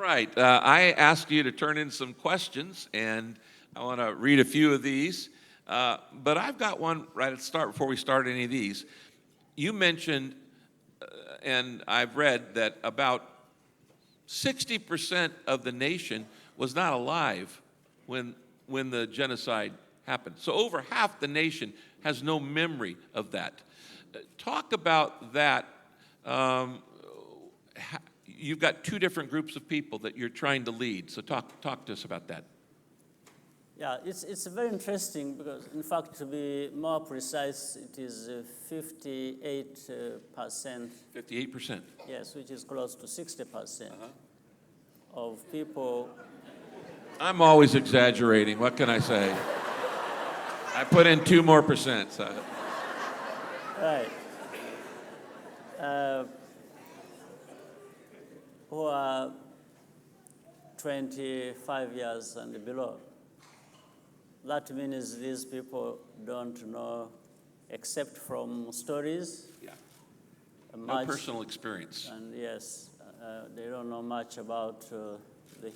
right. I asked you to turn in some questions, and I want to read a few of these. But I've got one right at the start before we start any of these. You mentioned, and I've read, that about 60% of the nation was not alive when the genocide happened. So over half the nation has no memory of that. Talk about that. You've got two different groups of people that you're trying to lead. So talk to us about that. Yeah, it's very interesting because, in fact, to be more precise, it is 58%. 58%. Yes, which is close to 60% of people. I'm always exaggerating. What can I say? I put in 2 more percent. So. Right. Who are 25 years and below. That means these people don't know, except from stories. Yeah. Much, no personal experience. And yes, they don't know much about the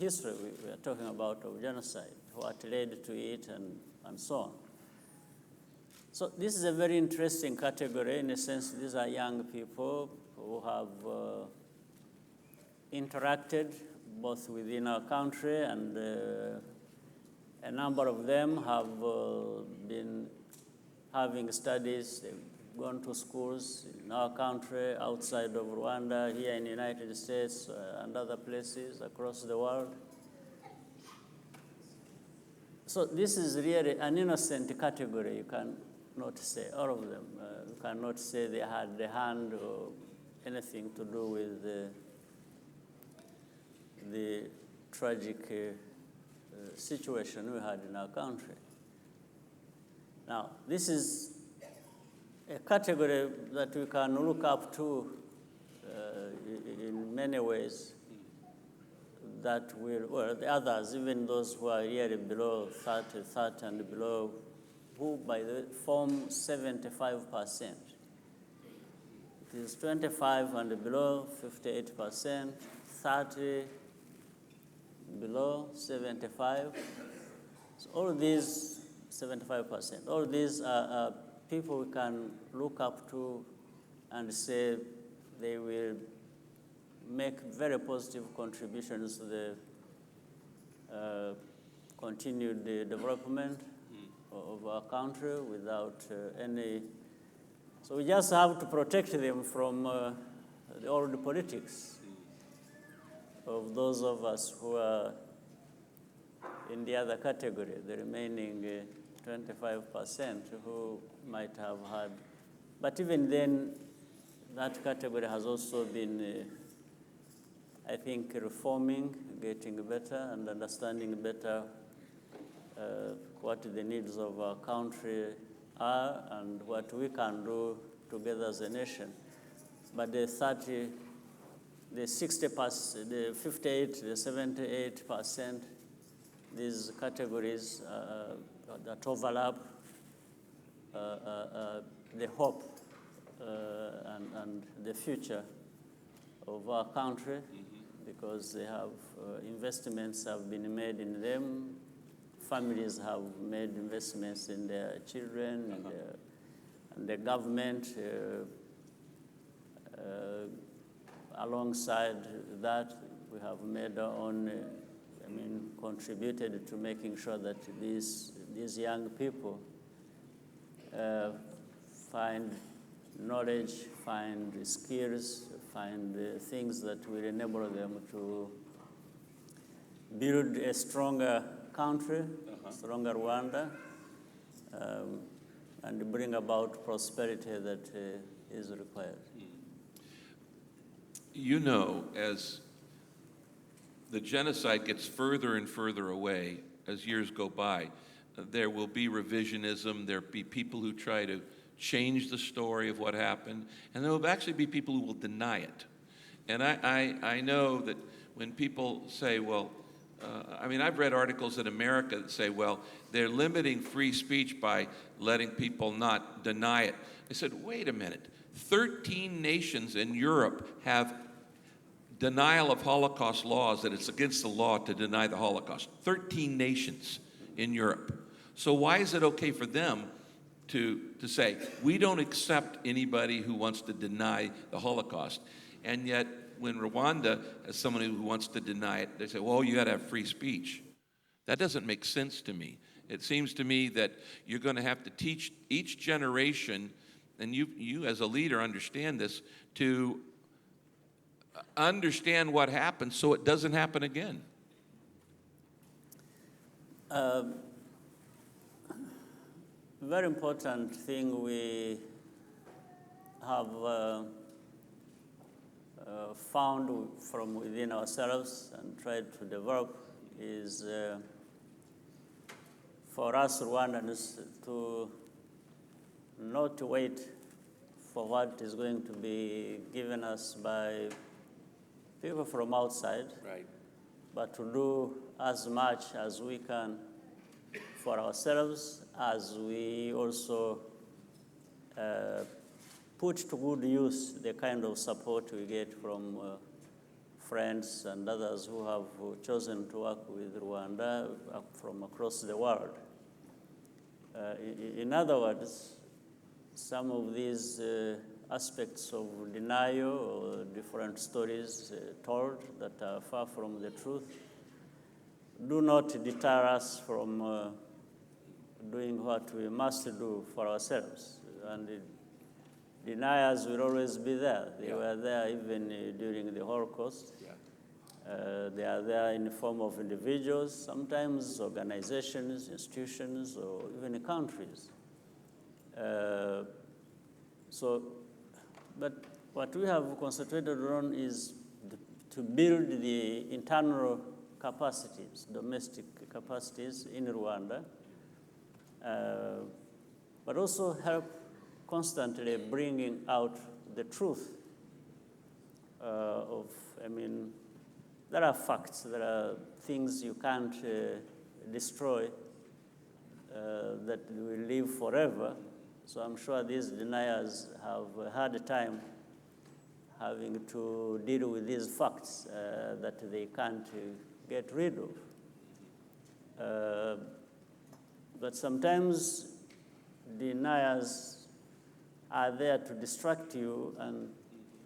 history we are talking about of genocide, what led to it, and so on. So this is a very interesting category. In a sense, these are young people who have interacted both within our country, and a number of them have been having studies. They've gone to schools in our country, outside of Rwanda, here in the United States, and other places across the world. So this is really an innocent category. You cannot say all of them. You cannot say they had the hand or anything to do with the tragic situation we had in our country. Now, this is a category that we can look up to in many ways, that will, well, the others, even those who are really below 30 and below, who by the way form 75%. It is 25 and below, 58%, 30 below, 75. So all these, 75%, all these are people we can look up to and say they will make very positive contributions to the continued development of our country without any. So we just have to protect them from the old politics of those of us who are in the other category, the remaining 25% who might have had. But even then, that category has also been, I think, reforming, getting better, and understanding better what the needs of our country are and what we can do together as a nation. But the 30, the 60%, the 58, the 78%, these categories that overlap the hope and the future of our country, because they have investments have been made in them. Families have made investments in their children, and the government, alongside that, we have made our own, contributed to making sure that these young people find knowledge, find skills, find things that will enable them to build a stronger country, stronger Rwanda, and bring about prosperity that is required. You know, as the genocide gets further and further away as years go by, there will be revisionism, there will be people who try to change the story of what happened, and there will actually be people who will deny it. And I know that when people say, well, I've read articles in America that say, well, they're limiting free speech by letting people not deny it. I said, wait a minute. 13 nations in Europe have denial of Holocaust laws, that it's against the law to deny the Holocaust. 13 nations in Europe. So why is it okay for them to say, we don't accept anybody who wants to deny the Holocaust? And yet, when Rwanda has someone who wants to deny it, they say, well, you got to have free speech. That doesn't make sense to me. It seems to me that you're going to have to teach each generation, and you as a leader understand this, to understand what happened so it doesn't happen again. Very important thing we have found from within ourselves and tried to develop is for us Rwandans to not wait for what is going to be given us by people from outside, Right. but to do as much as we can for ourselves, as we also put to good use the kind of support we get from friends and others who have chosen to work with Rwanda from across the world. In other words, some of these aspects of denial or different stories told that are far from the truth do not deter us from doing what we must do for ourselves. And deniers will always be there. They were there even during the Holocaust. They are there in the form of individuals, sometimes organizations, institutions, or even countries. But what we have concentrated on is to build the internal capacities, domestic capacities in Rwanda, but also help constantly bringing out the truth there are facts, there are things you can't destroy that will live forever. So I'm sure these deniers have had a time having to deal with these facts that they can't get rid of. But sometimes deniers are there to distract you and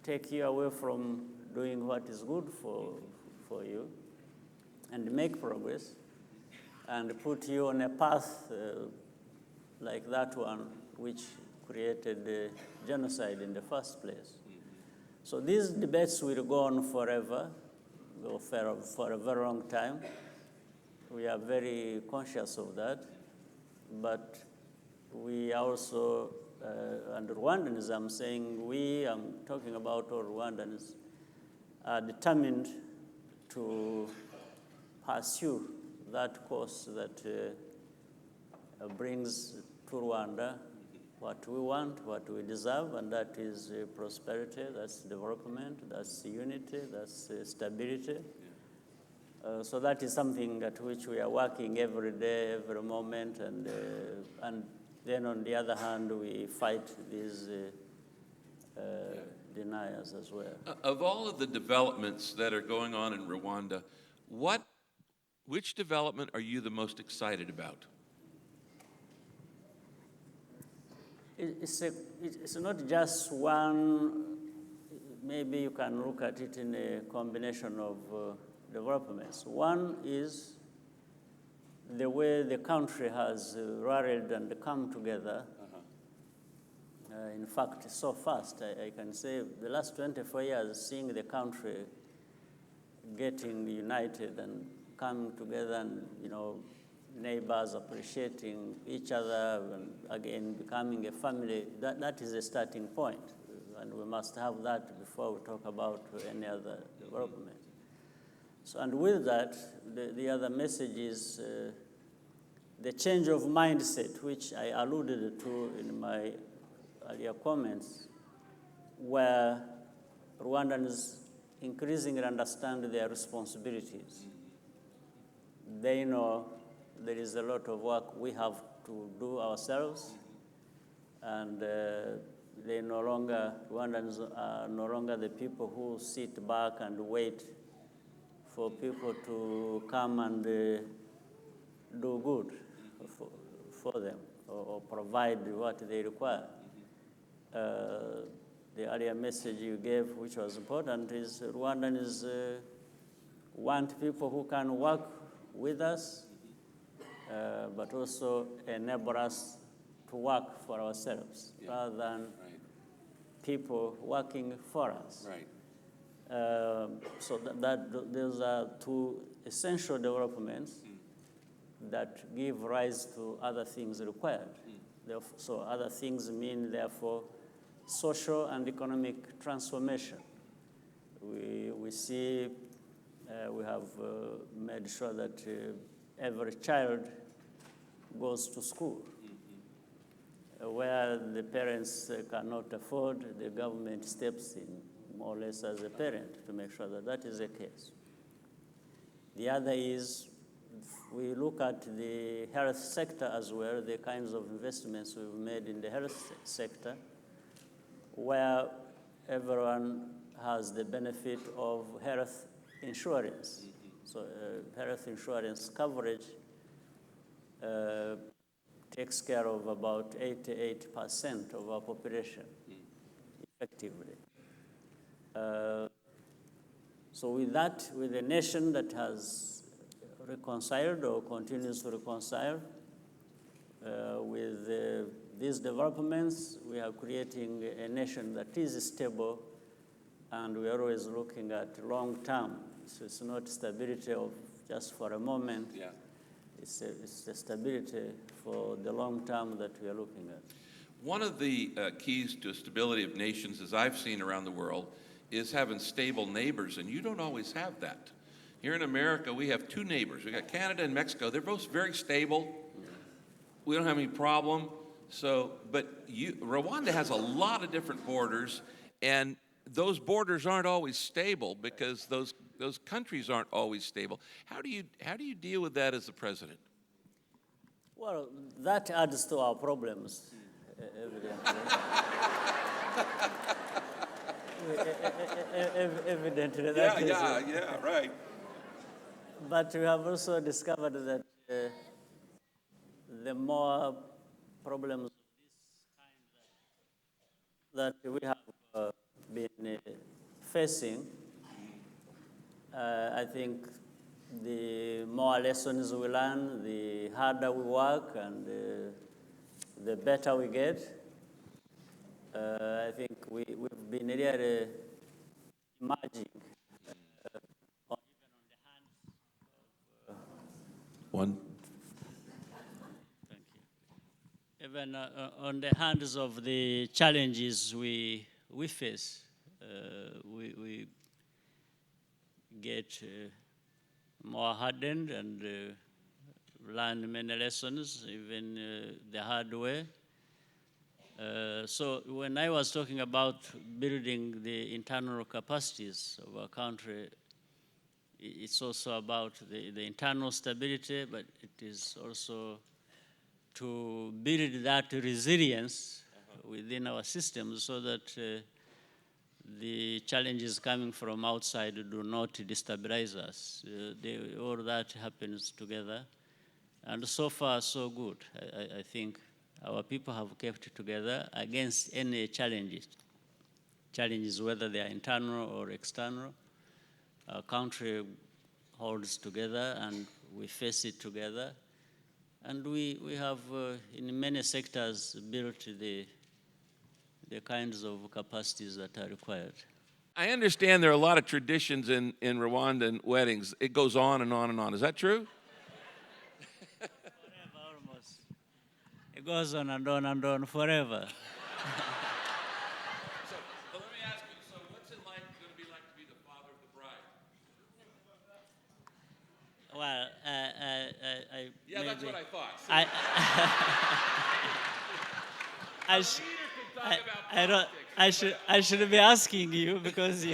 take you away from doing what is good for you and make progress and put you on a path like that one which created genocide in the first place. So these debates will go on forever, or for a very long time. We are very conscious of that, but we also, and Rwandans, I'm saying I'm talking about all Rwandans, are determined to pursue that course that brings to Rwanda what we want, what we deserve, and that is prosperity, that's development, that's unity, that's stability. So that is something at which we are working every day, every moment, and then on the other hand, we fight these deniers as well. Of all of the developments that are going on in Rwanda, which development are you the most excited about? It's not just one. Maybe you can look at it in a combination of developments. One is the way the country has rallied and come together. In fact, so fast, I can say the last 24 years, seeing the country getting united and coming together and, neighbors appreciating each other and again becoming a family, that is a starting point. And we must have that before we talk about any other development. So, and with that, the other message is the change of mindset, which I alluded to in my earlier comments, where Rwandans increasingly understand their responsibilities. They know there is a lot of work we have to do ourselves, and Rwandans are no longer the people who sit back and wait for people to come and do good for them or provide what they require. The earlier message you gave, which was important, is Rwandans want people who can work with us, but also enable us to work for ourselves rather than people working for us. Right. So those are two essential developments that give rise to other things required. So other things mean, therefore, social and economic transformation. We see, we have made sure that every child goes to school. Where the parents cannot afford, the government steps in more or less as a parent to make sure that that is the case. The other is, we look at the health sector as well, the kinds of investments we've made in the health sector, where everyone has the benefit of health insurance. So health insurance coverage takes care of about 88% of our population, effectively. So with that, with a nation that has reconciled or continues to reconcile with these developments, we are creating a nation that is stable, and we are always looking at long term. So it's not stability of just for a moment. Yeah. It's the stability for the long term that we are looking at. One of the keys to stability of nations, as I've seen around the world, is having stable neighbors, and you don't always have that. Here in America, we have two neighbors. We got Canada and Mexico. They're both very stable. We don't have any problem. So, but Rwanda has a lot of different borders, and those borders aren't always stable because those countries aren't always stable. How do you deal with that as the president? Well, that adds to our problems, evidently. Evidently, that is. Yeah, right. But we have also discovered that the more problems of this kind that we have been facing, I think the more lessons we learn, the harder we work, and the better we get. I think we've been really emerging, even on the hands of... One. Thank you. Even on the hands of the challenges we face, we get more hardened and learn many lessons, even the hard way. So when I was talking about building the internal capacities of our country, it's also about the internal stability, but it is also to build that resilience within our systems so that the challenges coming from outside do not destabilize us. All that happens together. And so far, so good. I think our people have kept together against any challenges, whether they are internal or external. Our country holds together and we face it together. And we have, in many sectors, built the kinds of capacities that are required. I understand there are a lot of traditions in Rwandan weddings. It goes on and on and on. Is that true? Forever, almost. It goes on and on and on forever. So let me ask you, so what's it going to be like to be the father of the bride? Well, Yeah, that's what I thought. I should be asking you because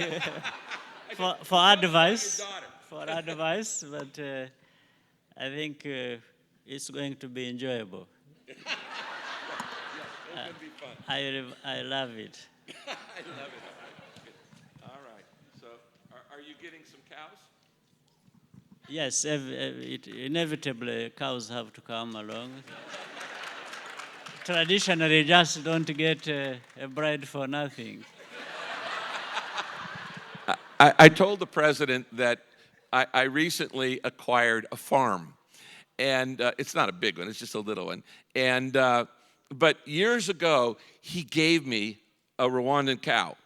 for advice, but I think it's going to be enjoyable. going to be fun. I love it. I love it. All right. So, are you getting some cows? Yes, inevitably cows have to come along. Traditionally, just don't get a bride for nothing. I told the president that I recently acquired a farm, and it's not a big one; it's just a little one. And but years ago, he gave me a Rwandan cow,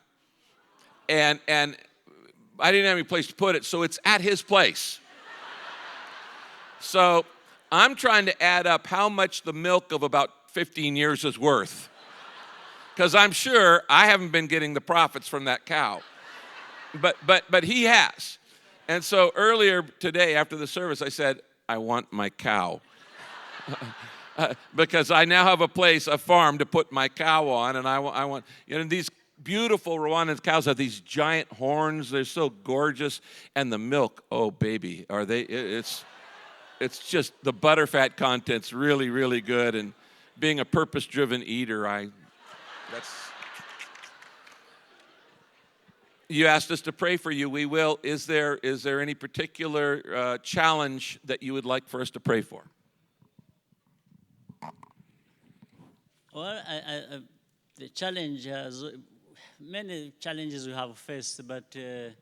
and I didn't have any place to put it, so it's at his place. So I'm trying to add up how much the milk of about 15 years is worth, because I'm sure I haven't been getting the profits from that cow. But he has. And so earlier today after the service, I said, I want my cow. Because I now have a farm to put my cow on, and I want, these beautiful Rwandan cows have these giant horns. They're so gorgeous. And the milk, oh baby, it's just, the butterfat content's really, really good. And being a purpose-driven eater, you asked us to pray for you. We will. Is there any particular challenge that you would like for us to pray for? Well, the challenge has many challenges we have faced, but the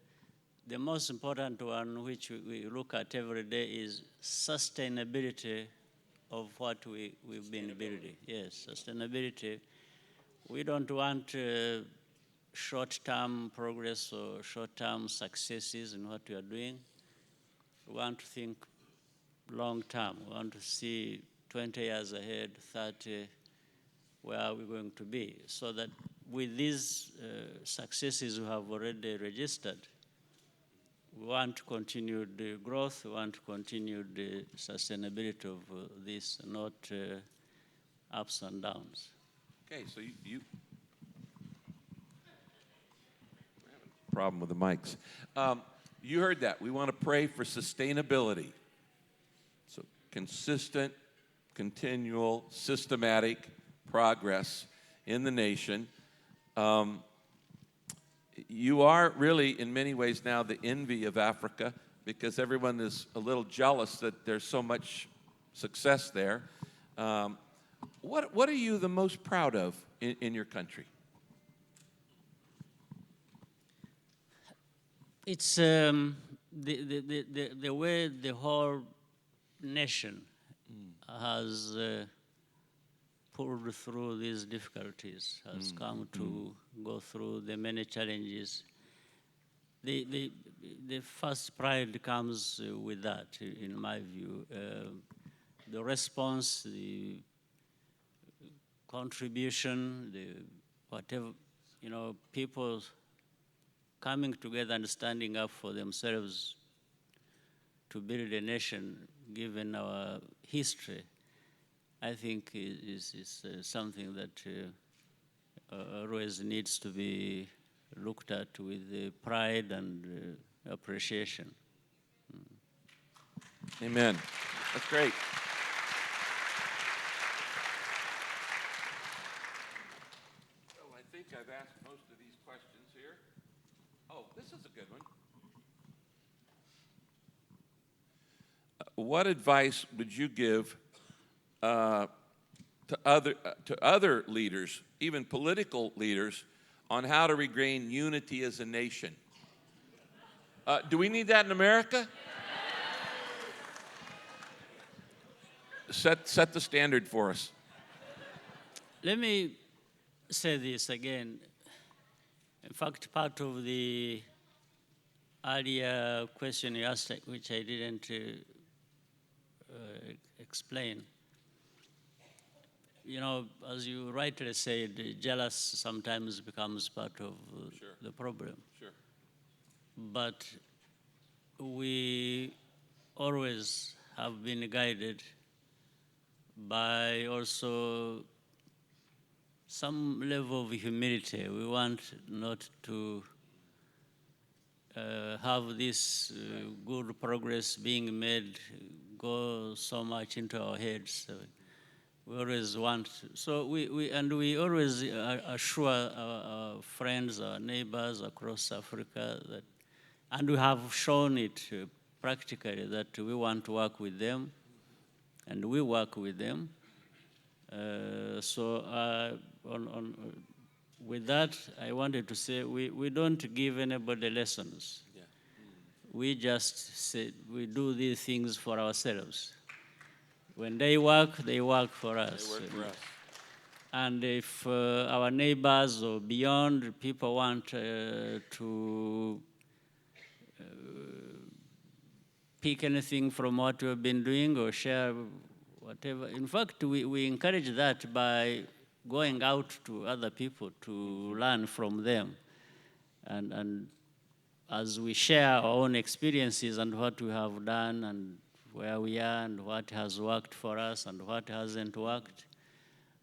most important one which we look at every day is sustainability of what we've been building. Yes, sustainability. We don't want short-term progress or short-term successes in what we are doing. We want to think long-term. We want to see 20 years ahead, 30, where are we going to be? So that with these successes we have already registered, we want to continue the growth, we want to continue the sustainability of this, not ups and downs. Okay, so you problem with the mics. You heard that. We want to pray for sustainability. So consistent, continual, systematic progress in the nation. You are really, in many ways now, the envy of Africa, because everyone is a little jealous that there's so much success there. What are you the most proud of in your country? It's the way the whole nation has pulled through these difficulties, has come to go through the many challenges. The first pride comes with that, in my view. The response, the contribution, the whatever, people coming together and standing up for themselves to build a nation, given our history, I think is something that always needs to be looked at with pride and appreciation. Amen. That's great. So I think I've asked most of these questions here. Oh, this is a good one. What advice would you give to other leaders, even political leaders, on how to regain unity as a nation? Do we need that in America? Set the standard for us. Let me say this again. In fact, part of the earlier question you asked, which I didn't explain, as you rightly said, jealous sometimes becomes part of the problem. Sure. But we always have been guided by also some level of humility. We want not to have this good progress being made go so much into our heads. We always want to. So we always assure our friends, our neighbors across Africa that, and we have shown it practically that we want to work with them, and we work with them. With that, I wanted to say we don't give anybody lessons. Yeah. We just say we do these things for ourselves. When they work for us. They work for us. And if our neighbors or beyond people want to pick anything from what we've been doing or share whatever. In fact, we encourage that by going out to other people to learn from them. And as we share our own experiences and what we have done and where we are and what has worked for us and what hasn't worked,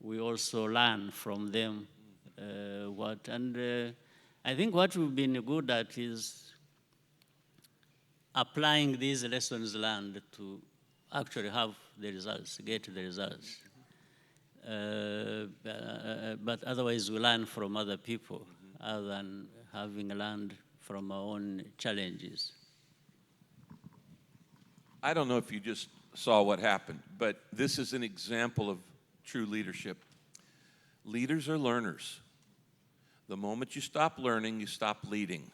we also learn from them. I think what we've been good at is applying these lessons learned to actually have the results, get the results. But otherwise, we learn from other people other than having learned from our own challenges. I don't know if you just saw what happened, but this is an example of true leadership. Leaders are learners. The moment you stop learning, you stop leading.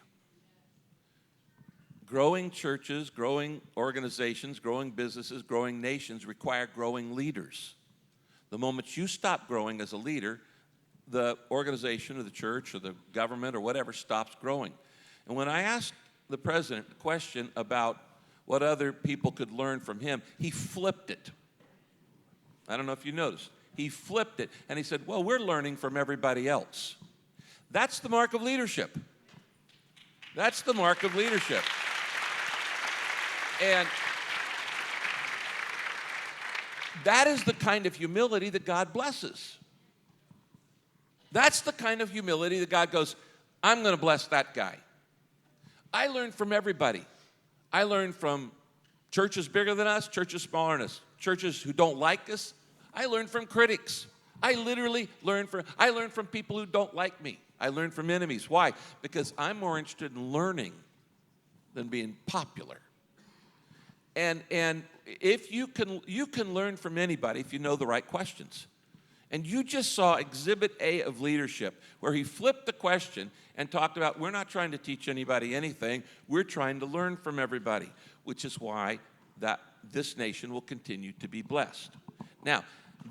Growing churches, growing organizations, growing businesses, growing nations require growing leaders. The moment you stop growing as a leader, the organization or the church or the government or whatever stops growing. And when I asked the president a question about what other people could learn from him, he flipped it. I don't know if you noticed. He flipped it, and he said, well, we're learning from everybody else. That's the mark of leadership. That's the mark of leadership. And that is the kind of humility that God blesses. That's the kind of humility that God goes, I'm going to bless that guy. I learn from everybody. I learn from churches bigger than us, churches smaller than us, churches who don't like us. I learn from critics. I literally learn from people who don't like me. I learn from enemies. Why? Because I'm more interested in learning than being popular. And if you can learn from anybody if you know the right questions. And you just saw exhibit A of leadership, where he flipped the question and talked about, we're not trying to teach anybody anything, we're trying to learn from everybody, which is why this nation will continue to be blessed. Now,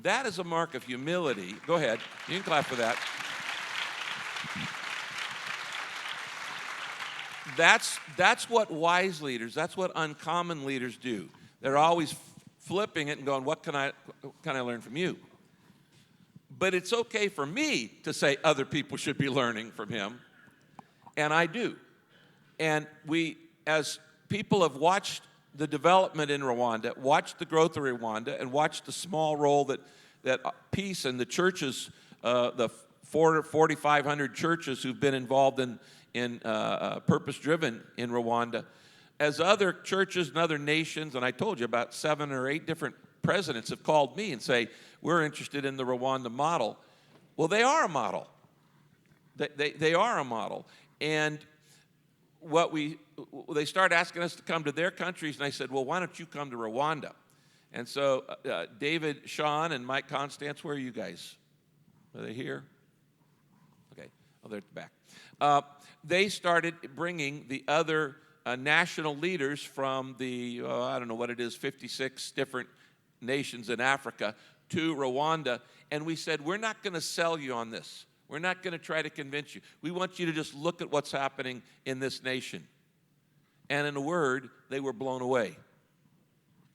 that is a mark of humility. Go ahead, you can clap for that. That's what wise leaders, that's what uncommon leaders do. They're always flipping it and going, what can I learn from you? But it's okay for me to say other people should be learning from him, and I do. And we, as people have watched the development in Rwanda, watched the growth of Rwanda, and watched the small role that peace and the churches, the 4,500 churches who've been involved in purpose-driven in Rwanda, as other churches and other nations, and I told you about 7 or 8 different presidents have called me and say, we're interested in the Rwanda model. Well, they are a model. They are a model. And they started asking us to come to their countries, and I said, well, why don't you come to Rwanda? And so David, Sean, and Mike Constance, where are you guys? Are they here? Okay. Oh, they're at the back. They started bringing the other national leaders from the, I don't know what it is, 56 different nations in Africa to Rwanda, and we said, we're not going to sell you on this. We're not going to try to convince you. We want you to just look at what's happening in this nation. And in a word, they were blown away.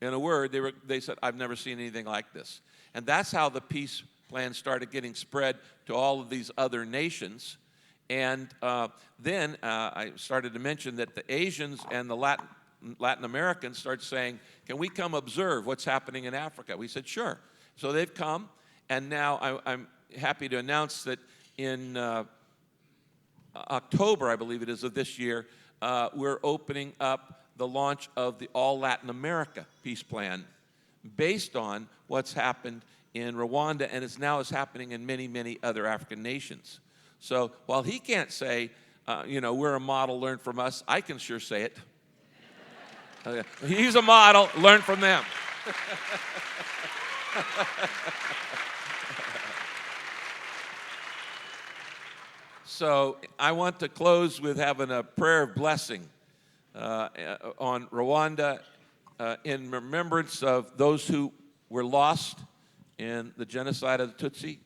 In a word, they said, I've never seen anything like this. And that's how the peace plan started getting spread to all of these other nations. And then I started to mention that the Asians and the Latin Americans started saying, can we come observe what's happening in Africa? We said, sure. So they've come, and now I'm happy to announce that in October, I believe it is, of this year, we're opening up the launch of the All Latin America Peace Plan based on what's happened in Rwanda, and it's now is happening in many, many other African nations. So while he can't say, we're a model, learn from us, I can sure say it. He's a model, learn from them. So I want to close with having a prayer of blessing on Rwanda in remembrance of those who were lost in the genocide of the Tutsi.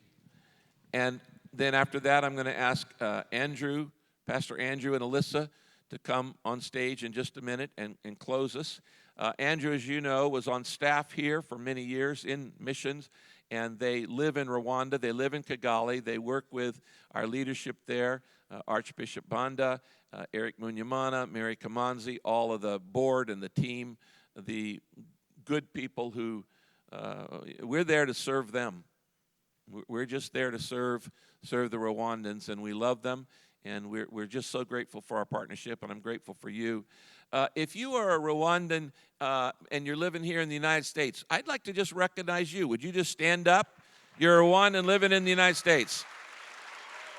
And then after that, I'm going to ask Pastor Andrew and Alyssa to come on stage in just a minute and close us. Andrew, as you know, was on staff here for many years in missions, and they live in Rwanda. They live in Kigali. They work with our leadership there, Archbishop Banda, Eric Munyamana, Mary Kamanzi, all of the board and the team, the good people who, we're there to serve them. We're just there to serve the Rwandans, and we love them, and we're just so grateful for our partnership, and I'm grateful for you. If you are a Rwandan and you're living here in the United States, I'd like to just recognize you. Would you just stand up? You're a Rwandan living in the United States.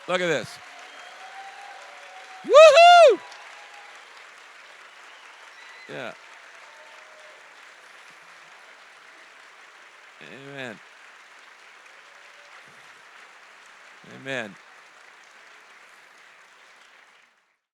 Look at this. Woohoo! Yeah. Amen. Amen.